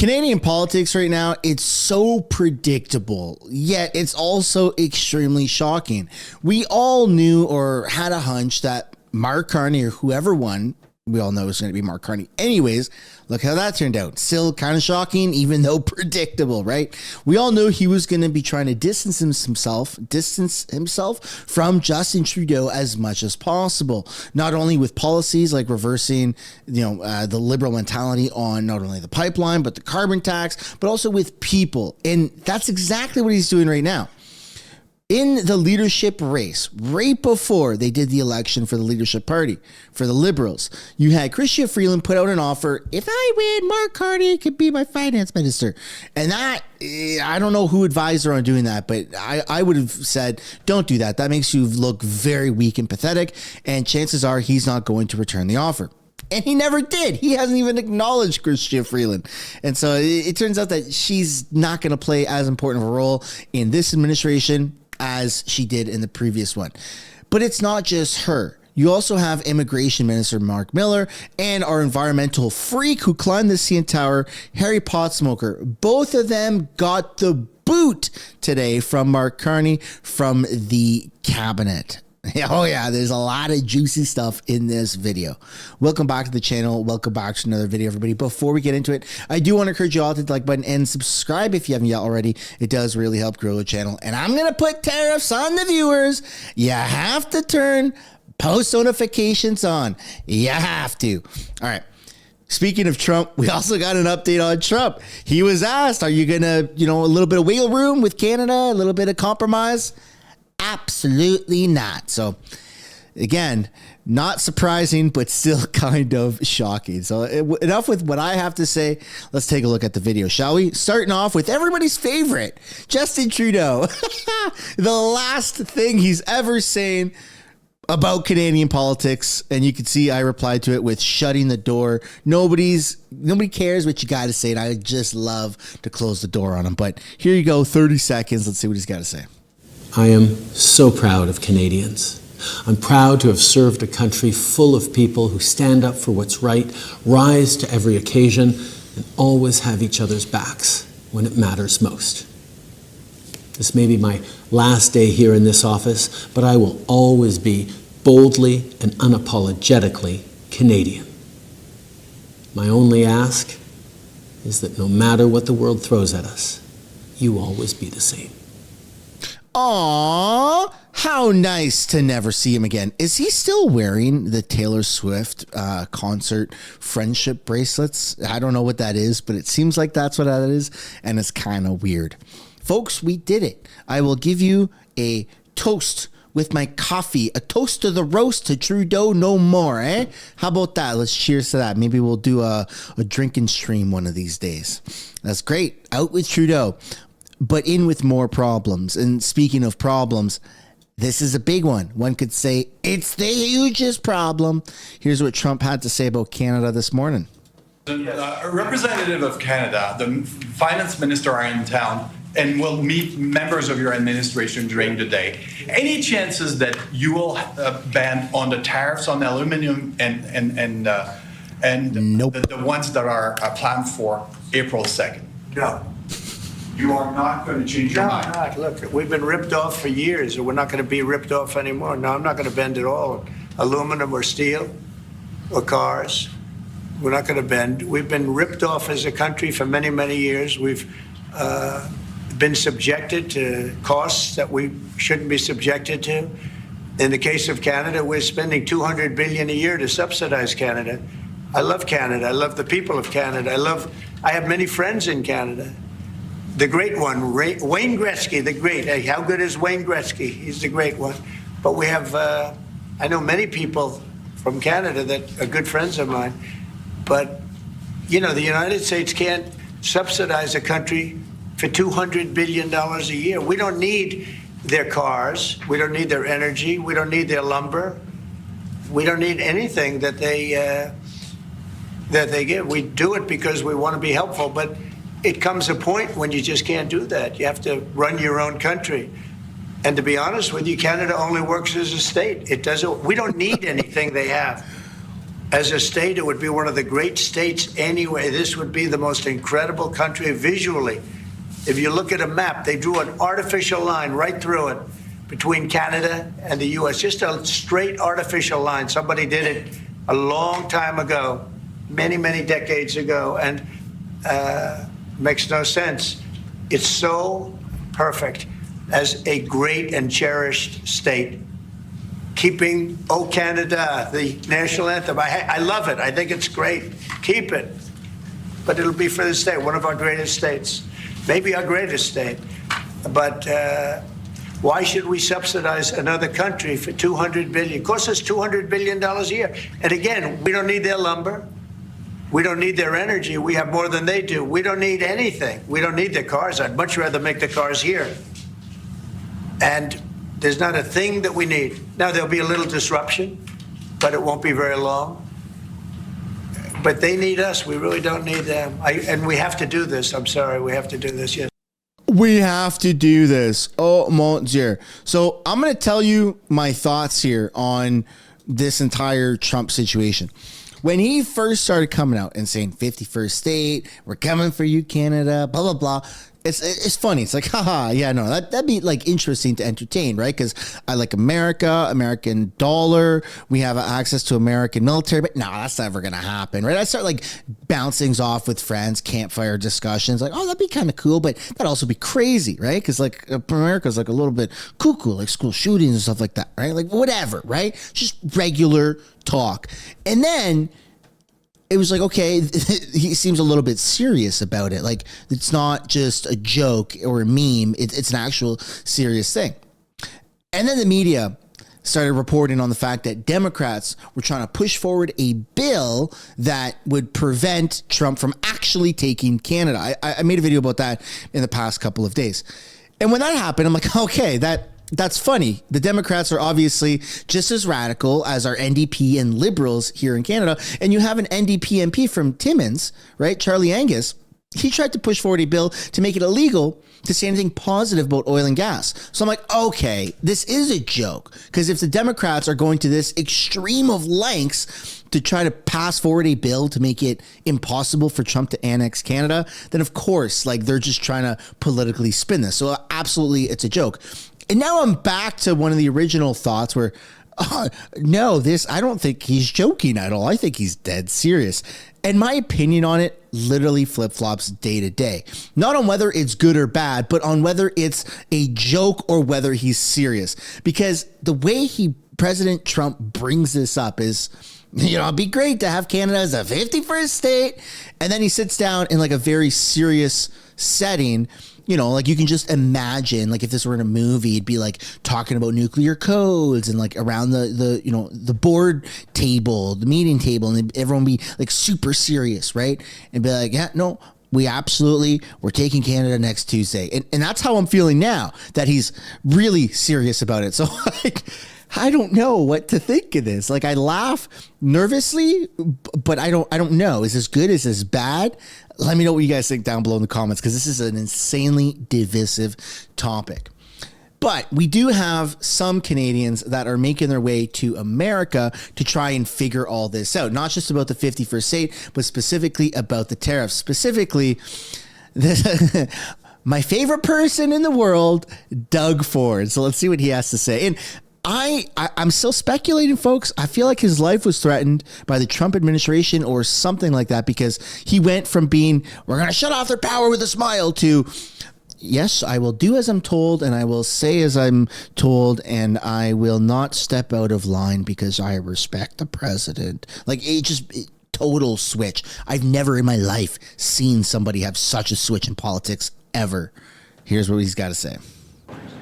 Canadian politics right now, it's so predictable, yet it's also extremely shocking. We all knew or had a hunch that Mark Carney or whoever won, we all know it was going to be Mark Carney. Anyways, look how that turned out. Still kind of shocking, even though predictable, right? We all knew he was going to be trying to distance himself from Justin Trudeau as much as possible. Not only with policies like reversing, the liberal mentality on not only the pipeline, but the carbon tax, but also with people. And that's exactly what he's doing right now. In the leadership race, right before they did the election for the leadership party, for the Liberals, you had Freeland put out an offer, if I win, Mark Carney could be my finance minister. And that, I don't know who advised her on doing that, but I would have said, don't do that. That makes you look very weak and pathetic, and chances are he's not going to return the offer. And he never did. He hasn't even acknowledged Freeland. And so it turns out that she's not going to play as important of a role in this administration as she did in the previous one. But it's not just her. You also have Immigration Minister Mark Miller and our environmental freak who climbed the CN Tower, Harry Potsmoker. Both of them got the boot today from Mark Carney from the cabinet. Oh yeah, there's a lot of juicy stuff in this video. Welcome back to the channel. Welcome back to another video, everybody. Before we get into it, I do want to encourage you all to hit the like button and subscribe if you haven't yet already. It does really help grow the channel. And I'm going to put tariffs on the viewers. You have to turn post notifications on. You have to. All right. Speaking of Trump, we also got an update on Trump. He was asked, are you going to, a little bit of wiggle room with Canada, a little bit of compromise? Absolutely not. So again, not surprising, but still kind of shocking. So enough with what I have to say. Let's take a look at the video, shall we? Starting off with everybody's favorite, Justin Trudeau. The last thing he's ever saying about Canadian politics, and you can see I replied to it with shutting the door. Nobody cares what you got to say, and I would just love to close the door on him. But here you go, 30 seconds. Let's see what he's got to say. I am so proud of Canadians. I'm proud to have served a country full of people who stand up for what's right, rise to every occasion, and always have each other's backs when it matters most. This may be my last day here in this office, but I will always be boldly and unapologetically Canadian. My only ask is that no matter what the world throws at us, you always be the same. Aww, how nice to never see him again. Is he still wearing the Taylor Swift concert friendship bracelets? I don't know what that is, but it seems like that's what that is, and it's kind of weird. Folks, we did it. I will give you a toast with my coffee, a toast to the roast to Trudeau no more, eh? How about that? Let's cheers to that. Maybe we'll do a drinking stream one of these days. That's great. Out with Trudeau. But in with more problems. And speaking of problems, this is a big one. One could say it's the hugest problem. Here's what Trump had to say about Canada this morning. A representative of Canada, the finance minister, are in town and will meet members of your administration during the day. Any chances that you will ban on the tariffs on aluminum and Nope. the ones that are planned for April 2nd? No. You are not going to change your No, mind? not. Look, we've been ripped off for years, and we're not going to be ripped off anymore. No, I'm not going to bend at all. Aluminum or steel or cars, we're not going to bend. We've been ripped off as a country for many, many years. We've been subjected to costs that we shouldn't be subjected to. In the case of Canada, we're spending $200 billion a year to subsidize Canada. I love Canada. I love the people of Canada. I have many friends in Canada. The great one, Wayne Gretzky, the great. Hey, how good is Wayne Gretzky? He's the great one. But we have, I know many people from Canada that are good friends of mine. But, the United States can't subsidize a country for $200 billion a year. We don't need their cars. We don't need their energy. We don't need their lumber. We don't need anything that they give. We do it because we want to be helpful. But it comes a point when you just can't do that. You have to run your own country. And to be honest with you, Canada only works as a state. We don't need anything they have. As a state, it would be one of the great states anyway. This would be the most incredible country visually. If you look at a map, they drew an artificial line right through it between Canada and the U.S., just a straight artificial line. Somebody did it a long time ago, many, many decades ago, and makes no sense. It's so perfect as a great and cherished state. Keeping "O Canada," the national anthem. I love it. I think it's great. Keep it. But it'll be for the state, one of our greatest states, maybe our greatest state. But why should we subsidize another country for $200 billion? It costs us $200 billion a year. And again, we don't need their lumber. We don't need their energy. We have more than they do. We don't need anything. We don't need their cars. I'd much rather make the cars here. And there's not a thing that we need. Now, there'll be a little disruption, but it won't be very long. But they need us. We really don't need them. And we have to do this. I'm sorry. We have to do this. Yes. We have to do this. Oh, mon Dieu. So I'm going to tell you my thoughts here on this entire Trump situation. When he first started coming out and saying 51st state, we're coming for you, Canada, blah, blah, blah. It's funny. It's like, haha, yeah, no, that'd be like interesting to entertain, right? Because I like America, American dollar. We have access to American military, but no, that's never going to happen, right? I start like bouncing off with friends, campfire discussions, like, oh, that'd be kind of cool, but that'd also be crazy, right? Because like America's like a little bit cuckoo, like school shootings and stuff like that, right? Like whatever, right? Just regular talk. And then it was like, okay, he seems a little bit serious about it. Like, it's not just a joke or a meme. It's an actual serious thing. And then the media started reporting on the fact that Democrats were trying to push forward a bill that would prevent Trump from actually taking Canada. I made a video about that in the past couple of days. And when that happened, I'm like, okay, that's funny. The Democrats are obviously just as radical as our NDP and Liberals here in Canada. And you have an NDP MP from Timmins, right? Charlie Angus. He tried to push forward a bill to make it illegal to say anything positive about oil and gas. So I'm like, okay, this is a joke. Because if the Democrats are going to this extreme of lengths to try to pass forward a bill to make it impossible for Trump to annex Canada, then of course, like they're just trying to politically spin this. So absolutely, it's a joke. And now I'm back to one of the original thoughts where, no, I don't think he's joking at all. I think he's dead serious. And my opinion on it literally flip-flops day to day. Not on whether it's good or bad, but on whether it's a joke or whether he's serious. Because the way President Trump brings this up is, you know, it'd be great to have Canada as a 51st state. And then he sits down in like a very serious setting. You know, like you can just imagine, like if this were in a movie, it'd be like talking about nuclear codes and like around the board table, the meeting table, and everyone be like super serious, right? And be like, yeah, no, we're taking Canada next Tuesday. And that's how I'm feeling now, that he's really serious about it. So like, I don't know what to think of this. Like I laugh nervously, but I don't know. Is this good? Is this bad? Let me know what you guys think down below in the comments, because this is an insanely divisive topic. But we do have some Canadians that are making their way to America to try and figure all this out. Not just about the 51st state, but specifically about the tariffs. Specifically, my favorite person in the world, Doug Ford. So let's see what he has to say. And I'm still speculating, folks. I feel like his life was threatened by the Trump administration or something like that, because he went from being, we're going to shut off their power with a smile, to, yes, I will do as I'm told, and I will say as I'm told, and I will not step out of line because I respect the president. Like, total switch. I've never in my life seen somebody have such a switch in politics ever. Here's what he's got to say.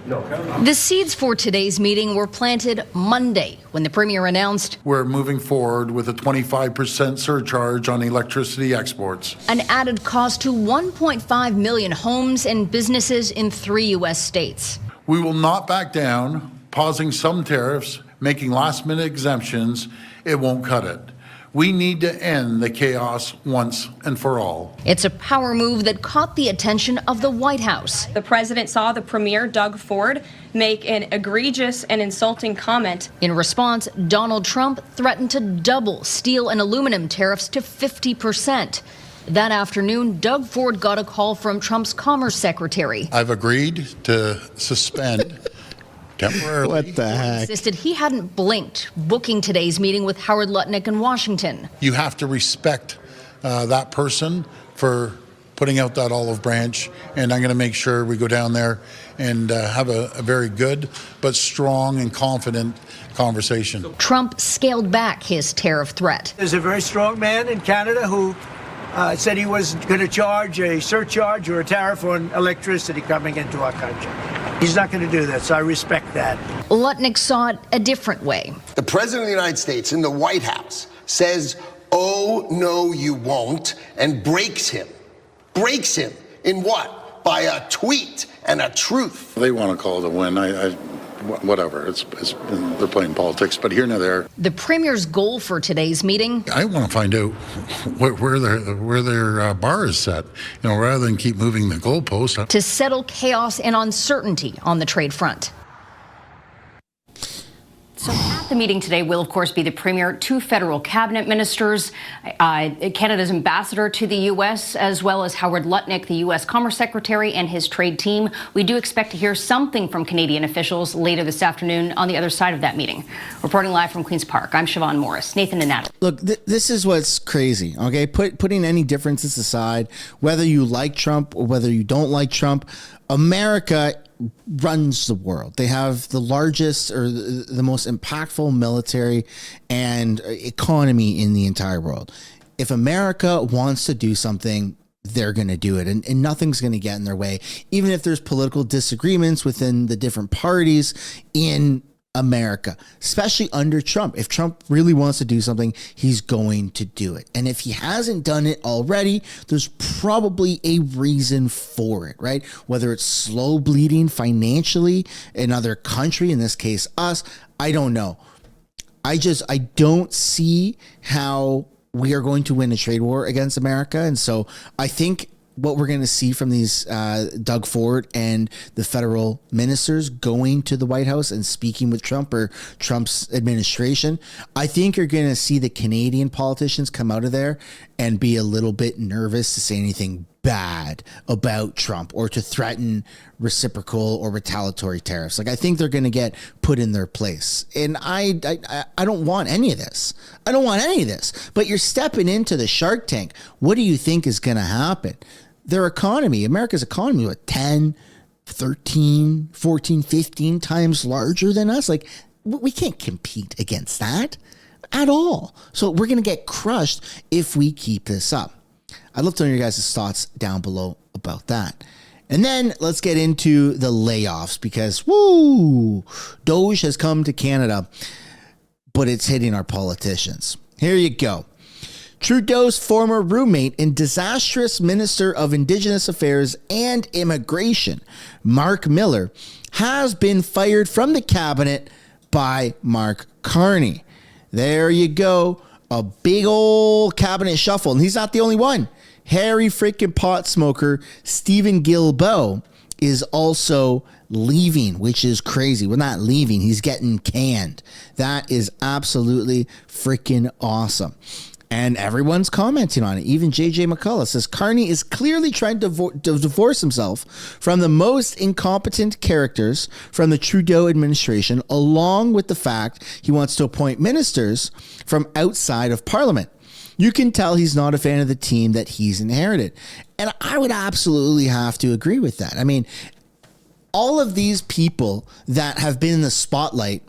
The seeds for today's meeting were planted Monday when the Premier announced we're moving forward with a 25% surcharge on electricity exports. An added cost to 1.5 million homes and businesses in 3 U.S. states. We will not back down, pausing some tariffs, making last-minute exemptions. It won't cut it. We need to end the chaos once and for all. It's a power move that caught the attention of the White House. The president saw the premier, Doug Ford, make an egregious and insulting comment. In response, Donald Trump threatened to double steel and aluminum tariffs to 50%. That afternoon, Doug Ford got a call from Trump's Commerce Secretary. I've agreed to suspend temporarily. What the heck? Insisted he hadn't blinked, booking today's meeting with Howard Lutnick in Washington. You have to respect that person for putting out that olive branch, and I'm going to make sure we go down there and have a very good but strong and confident conversation. Trump scaled back his tariff threat. There's a very strong man in Canada who said he was going to charge a surcharge or a tariff on electricity coming into our country. He's not going to do that, so I respect that. Lutnick saw it a different way. The President of the United States in the White House says, "Oh, no, you won't," and breaks him. Breaks him in what? By a tweet and a truth. They want to call it a win. Whatever. They're playing politics, but here and there. The premier's goal for today's meeting? I want to find out where their bar is set, rather than keep moving the goalpost. To settle chaos and uncertainty on the trade front. So at the meeting today will, of course, be the premier, 2 federal cabinet ministers, Canada's ambassador to the U.S., as well as Howard Lutnick, the U.S. Commerce Secretary, and his trade team. We do expect to hear something from Canadian officials later this afternoon on the other side of that meeting. Reporting live from Queen's Park, I'm Siobhan Morris. Nathan and Natalie. Look, this is what's crazy, okay? Putting any differences aside, whether you like Trump or whether you don't like Trump, America runs the world. They have the largest or the most impactful military and economy in the entire world. If America wants to do something, they're going to do it, and nothing's going to get in their way, even if there's political disagreements within the different parties in America, especially under Trump. If Trump really wants to do something, he's going to do it. And if he hasn't done it already, there's probably a reason for it, right? Whether it's slow bleeding financially, another country, in this case, us, I don't know. I don't see how we are going to win a trade war against America. And so I think what we're going to see from these Doug Ford and the federal ministers going to the White House and speaking with Trump or Trump's administration, I think you're going to see the Canadian politicians come out of there and be a little bit nervous to say anything bad about Trump or to threaten reciprocal or retaliatory tariffs. Like, I think they're going to get put in their place. And I don't want any of this. I don't want any of this. But you're stepping into the Shark Tank. What do you think is going to happen? Their economy, America's economy, what, 10, 13, 14, 15 times larger than us? Like, we can't compete against that at all. So we're going to get crushed if we keep this up. I'd love to know your guys' thoughts down below about that. And then let's get into the layoffs because, Doge has come to Canada, but it's hitting our politicians. Here you go. Trudeau's former roommate and disastrous Minister of Indigenous Affairs and Immigration, Mark Miller, has been fired from the cabinet by Mark Carney. There you go. A big old cabinet shuffle. And he's not the only one. Harry freaking pot smoker Stephen Guilbeault is also leaving, which is crazy. Well, not leaving. He's getting canned. That is absolutely freaking awesome. And everyone's commenting on it. Even JJ McCullough says Carney is clearly trying to divorce himself from the most incompetent characters from the Trudeau administration, along with the fact he wants to appoint ministers from outside of Parliament. You can tell he's not a fan of the team that he's inherited. And I would absolutely have to agree with that. I mean, all of these people that have been in the spotlight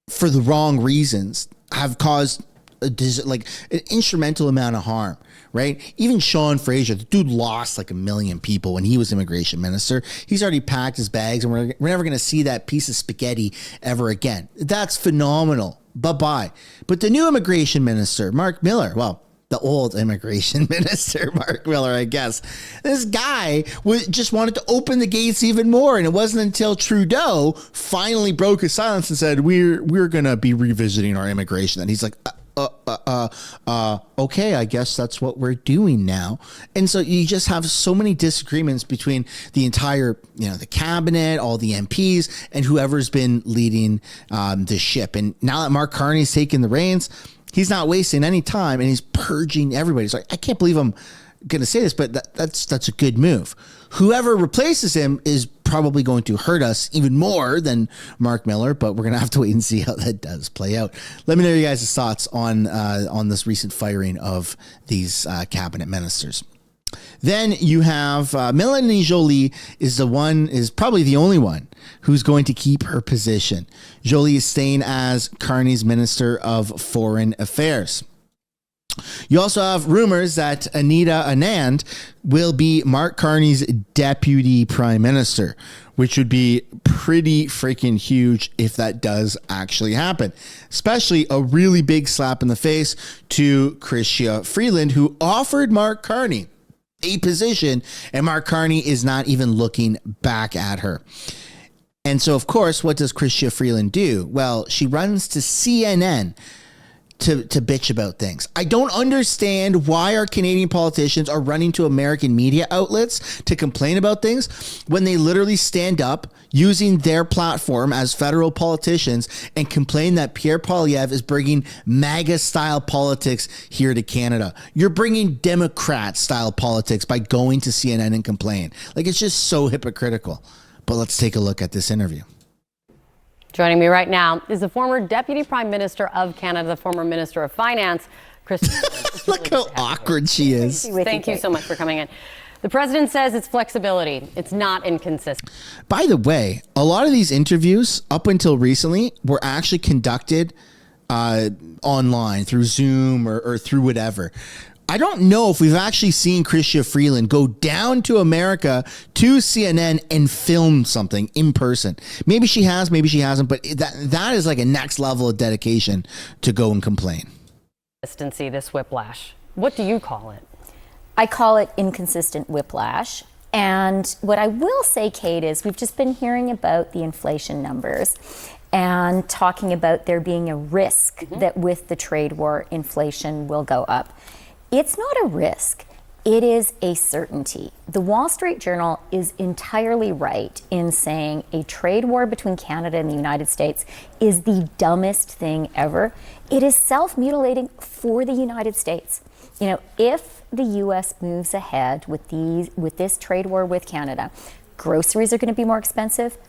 for the wrong reasons have caused an instrumental amount of harm, right? Even Sean Fraser, the dude lost like 1 million people when he was immigration minister. He's already packed his bags and we're never going to see that piece of spaghetti ever again. That's phenomenal. Bye-bye. But the new immigration minister, Mark Miller, well, the old immigration minister, Mark Miller, I guess. This guy just wanted to open the gates even more. And it wasn't until Trudeau finally broke his silence and said, we're going to be revisiting our immigration. And he's like, okay, I guess that's what we're doing now. And so you just have so many disagreements between the entire, the cabinet, all the MPs, and whoever's been leading the ship. And now that Mark Carney's taken the reins, he's not wasting any time, and he's purging everybody. It's like, I can't believe I'm going to say this, but that's a good move. Whoever replaces him is probably going to hurt us even more than Mark Miller, but we're going to have to wait and see how that does play out. Let me know your guys' thoughts on this recent firing of these cabinet ministers. Then you have Melanie Joly is probably the only one who's going to keep her position. Joly is staying as Carney's Minister of Foreign Affairs. You also have rumors that Anita Anand will be Mark Carney's deputy prime minister, which would be pretty freaking huge if that does actually happen. Especially a really big slap in the face to Chrystia Freeland, who offered Mark Carney a position, and Mark Carney is not even looking back at her. And so, of course, what does Chrystia Freeland do? Well, she runs to CNN to bitch about things. I don't understand why our Canadian politicians are running to American media outlets to complain about things when they literally stand up using their platform as federal politicians and complain that Pierre Poilievre is bringing MAGA-style politics here to Canada. You're bringing Democrat-style politics by going to CNN and complain. Like, it's just so hypocritical. But let's take a look at this interview. Joining me right now is the former Deputy Prime Minister of Canada, the former Minister of Finance, Chrystia. Look how awkward she is. Thank you so much for coming in. The president says it's flexibility. It's not inconsistent. By the way, a lot of these interviews up until recently were actually conducted online through Zoom or through whatever. I don't know if we've actually seen Chrystia Freeland go down to America to CNN and film something in person. Maybe she has, maybe she hasn't, but that is like a next level of dedication to go and complain. Consistency, this whiplash. What do you call it? I call it inconsistent whiplash. And what I will say, Kate, is we've just been hearing about the inflation numbers and talking about there being a risk that with the trade war, inflation will go up. It's not a risk. It is a certainty. The Wall Street Journal is entirely right in saying a trade war between Canada and the United States is the dumbest thing ever. It is self-mutilating for the United States. If the U.S. moves ahead with this trade war with Canada, groceries are going to be more expensive.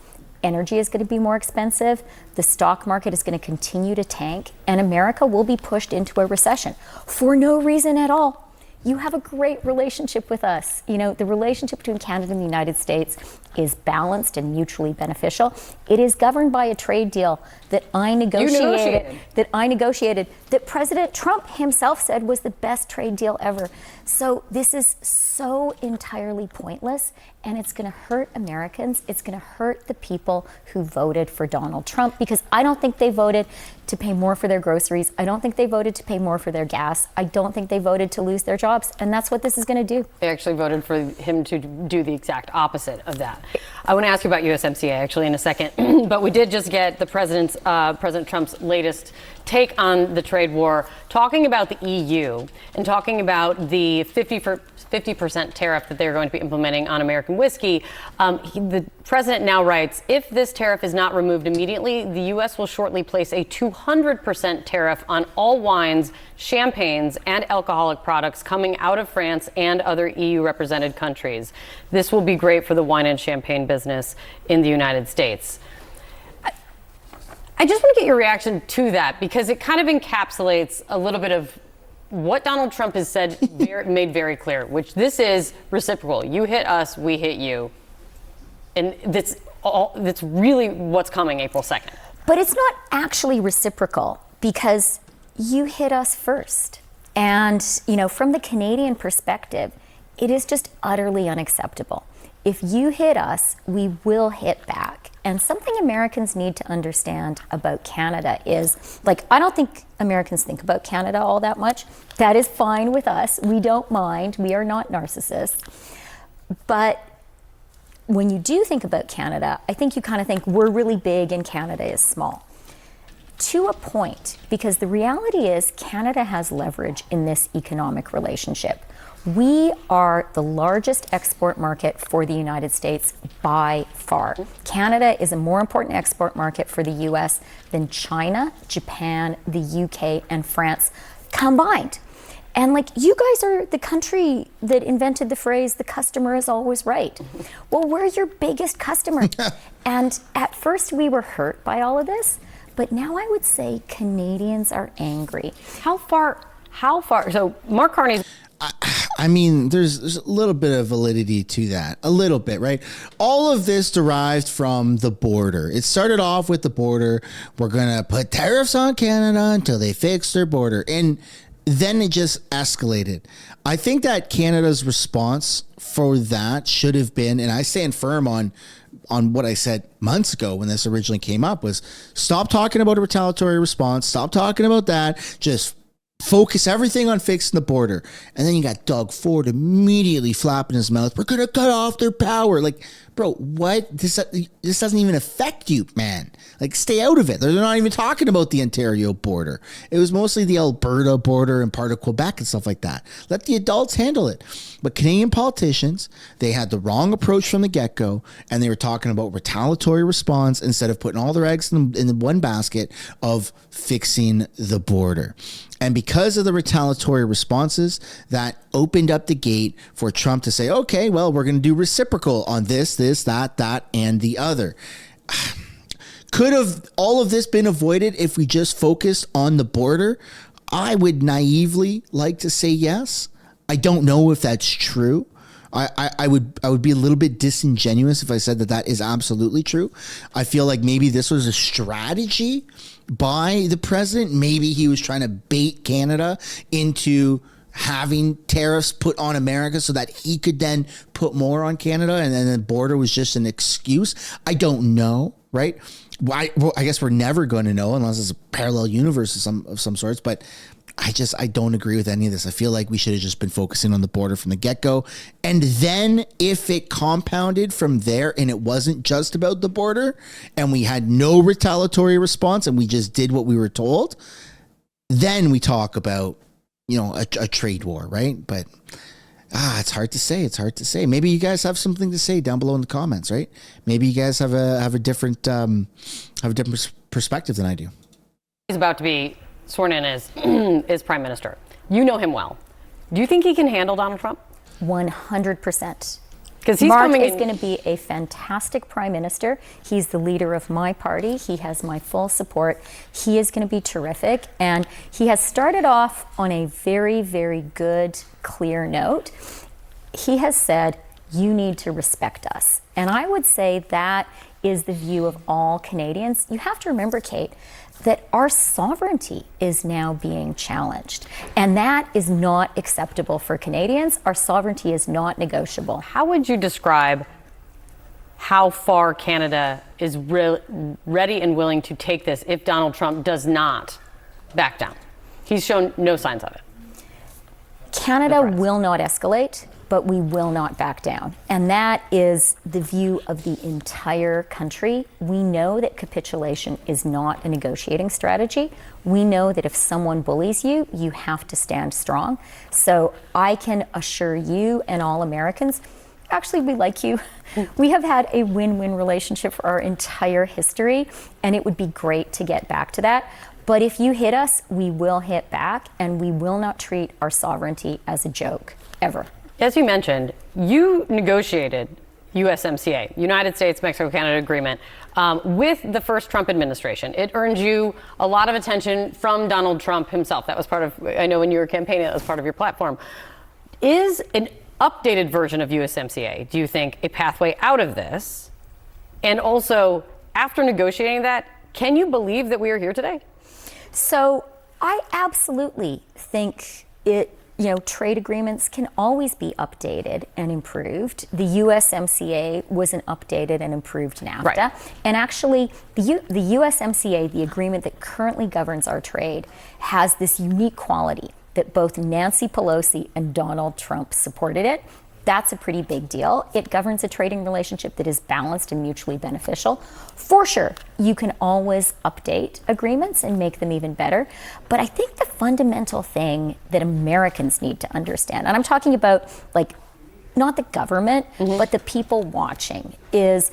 Energy is going to be more expensive. The stock market is going to continue to tank, and America will be pushed into a recession for no reason at all. You have a great relationship with us. The relationship between Canada and the United States is balanced and mutually beneficial. It is governed by a trade deal that I negotiated, that President Trump himself said was the best trade deal ever. So this is so entirely pointless, and it's going to hurt Americans. It's going to hurt the people who voted for Donald Trump, because I don't think they voted to pay more for their groceries. I don't think they voted to pay more for their gas. I don't think they voted to lose their jobs, and that's what this is going to do. They actually voted for him to do the exact opposite of that. I want to ask you about USMCA actually in a second, but we did just get the President Trump's latest take on the trade war, talking about the EU and talking about the 50% tariff that they're going to be implementing on American whiskey. The president now writes, if this tariff is not removed immediately, the U.S. will shortly place a 200% tariff on all wines, champagnes, and alcoholic products coming out of France and other EU-represented countries. This will be great for the wine and champagne business in the United States. I just want to get your reaction to that, because it kind of encapsulates a little bit of what Donald Trump has said, made very clear, which this is reciprocal. You hit us, we hit you. And that's really what's coming April 2nd. But it's not actually reciprocal, because you hit us first. And, from the Canadian perspective, it is just utterly unacceptable. If you hit us, we will hit back. And something Americans need to understand about Canada is, I don't think Americans think about Canada all that much. That is fine with us. We don't mind. We are not narcissists. But when you do think about Canada, I think you kind of think we're really big and Canada is small. To a point, because the reality is Canada has leverage in this economic relationship. We are the largest export market for the United States by far. Canada is a more important export market for the US than China, Japan, the UK, and France combined. And like, you guys are the country that invented the phrase, the customer is always right. Well, we're your biggest customer. And at first we were hurt by all of this, but now I would say Canadians are angry. How far, so Mark Carney's. I mean, there's a little bit of validity to that. A little bit, right? All of this derived from the border. It started off with the border. We're going to put tariffs on Canada until they fix their border. And then it just escalated. I think that Canada's response for that should have been, and I stand firm on what I said months ago when this originally came up, was stop talking about a retaliatory response. Stop talking about that. Just focus everything on fixing the border. And then you got Doug Ford immediately flapping his mouth. We're going to cut off their power. Like, bro, what? This doesn't even affect you, man. Like, stay out of it. They're not even talking about the Ontario border. It was mostly the Alberta border and part of Quebec and stuff like that. Let the adults handle it. But Canadian politicians, they had the wrong approach from the get-go, and they were talking about retaliatory response instead of putting all their eggs in the one basket of fixing the border. And because of the retaliatory responses, that opened up the gate for Trump to say, okay, well, we're going to do reciprocal on this, that, and the other. Could have all of this been avoided if we just focused on the border? I would naively like to say yes. I don't know if that's true. I would be a little bit disingenuous if I said that is absolutely true. I feel like maybe this was a strategy by the president. Maybe he was trying to bait Canada into having tariffs put on America so that he could then put more on Canada, and then the border was just an excuse. I don't know, right? I guess we're never going to know unless it's a parallel universe of some sorts, but I don't agree with any of this. I feel like we should have just been focusing on the border from the get-go. And then if it compounded from there and it wasn't just about the border and we had no retaliatory response and we just did what we were told, then we talk about, a trade war, right? But it's hard to say. It's hard to say. Maybe you guys have something to say down below in the comments, right? Maybe you guys have a different perspective than I do. He's about to be sworn in as prime minister. You know him well. Do you think he can handle Donald Trump? 100%. Because he's Mark is going to be a fantastic prime minister. He's the leader of my party. He has my full support. He is going to be terrific. And he has started off on a very, very good, clear note. He has said, you need to respect us. And I would say that is the view of all Canadians. You have to remember, Kate, that our sovereignty is now being challenged. And that is not acceptable for Canadians. Our sovereignty is not negotiable. How would you describe how far Canada is ready and willing to take this if Donald Trump does not back down? He's shown no signs of it. Canada will not escalate, but we will not back down. And that is the view of the entire country. We know that capitulation is not a negotiating strategy. We know that if someone bullies you, you have to stand strong. So I can assure you and all Americans, actually, we like you. We have had a win-win relationship for our entire history, and it would be great to get back to that. But if you hit us, we will hit back, and we will not treat our sovereignty as a joke, ever. As you mentioned, you negotiated USMCA, United States, Mexico, Canada Agreement, with the first Trump administration. It earned you a lot of attention from Donald Trump himself. That was part of, I know when you were campaigning, that was part of your platform. Is an updated version of USMCA, do you think, a pathway out of this? And also, after negotiating that, can you believe that we are here today? So I absolutely think trade agreements can always be updated and improved. The USMCA was an updated and improved NAFTA. Right. And actually, the USMCA, the agreement that currently governs our trade, has this unique quality that both Nancy Pelosi and Donald Trump supported it. That's a pretty big deal. It governs a trading relationship that is balanced and mutually beneficial. For sure, you can always update agreements and make them even better. But I think the fundamental thing that Americans need to understand, and I'm talking about like not the government, but the people watching, is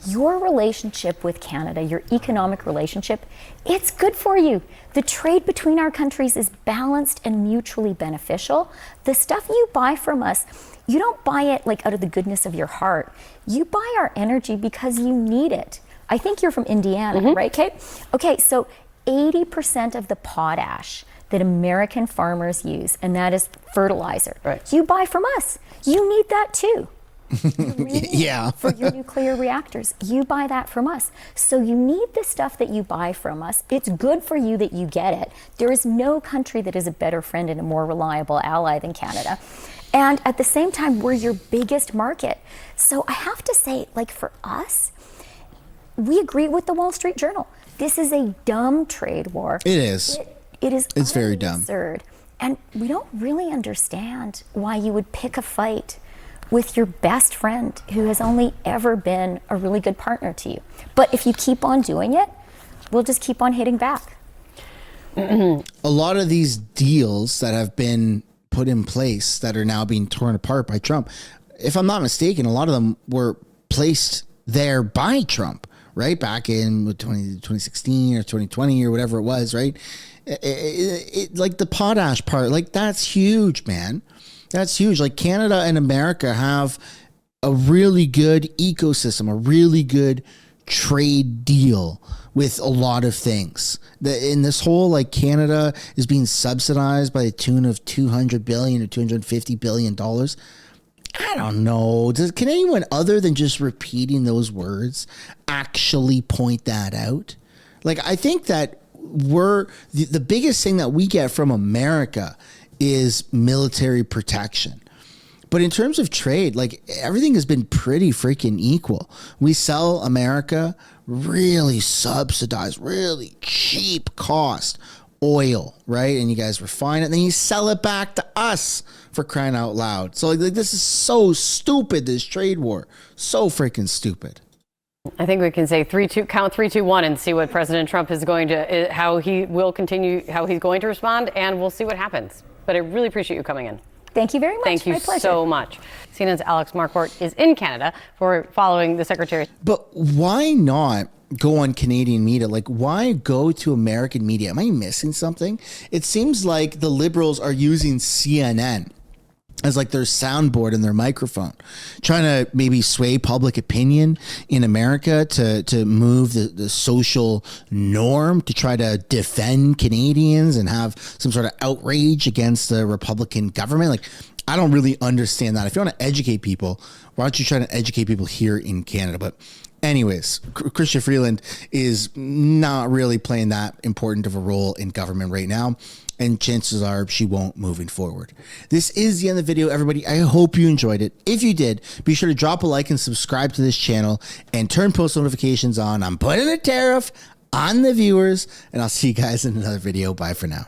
your relationship with Canada, your economic relationship, it's good for you. The trade between our countries is balanced and mutually beneficial. The stuff you buy from us, you don't buy it like out of the goodness of your heart. You buy our energy because you need it. I think you're from Indiana, right, Kate? Okay, so 80% of the potash that American farmers use, and that is fertilizer, you buy from us. You need that too. Yeah. For your nuclear reactors. You buy that from us. So you need the stuff that you buy from us. It's good for you that you get it. There is no country that is a better friend and a more reliable ally than Canada. And at the same time, we're your biggest market. So I have to say, like for us, we agree with the Wall Street Journal. This is a dumb trade war. It is. It's very dumb. Absurd. And we don't really understand why you would pick a fight with your best friend who has only ever been a really good partner to you. But if you keep on doing it, we'll just keep on hitting back. A lot of these deals that have been put in place that are now being torn apart by Trump, if I'm not mistaken, a lot of them were placed there by Trump, right? Back in 2016 or 2020 or whatever it was, right? Like the potash part, like that's huge, man. That's huge. Like Canada and America have a really good ecosystem, a really good trade deal with a lot of things. In this whole, like Canada is being subsidized by the tune of $200 billion or $250 billion. I don't know. Can anyone other than just repeating those words actually point that out? Like, I think that the biggest thing that we get from America is military protection. But in terms of trade, like everything has been pretty freaking equal. We sell America really subsidized, really cheap cost oil, right? And you guys refine it, and then you sell it back to us, for crying out loud. So like this is so stupid, this trade war. So freaking stupid. I think we can say 3-2, count 3, 2, 1, and see what President Trump is going to, how he will continue, how he's going to respond, and we'll see what happens. But I really appreciate you coming in. Thank you very much. Thank you My pleasure. so much. CNN's Alex Marquardt is in Canada for following the Secretary. But why not go on Canadian media? Like, why go to American media? Am I missing something? It seems like the Liberals are using CNN as like their soundboard and their microphone, trying to maybe sway public opinion in America to move the social norm, to try to defend Canadians and have some sort of outrage against the Republican government. Like, I don't really understand that. If you want to educate people, why don't you try to educate people here in Canada? But anyways, Chrystia Freeland is not really playing that important of a role in government right now, and chances are she won't moving forward. This is the end of the video, everybody. I hope you enjoyed it. If you did, be sure to drop a like and subscribe to this channel and turn post notifications on. I'm putting a tariff on the viewers, and I'll see you guys in another video. Bye for now.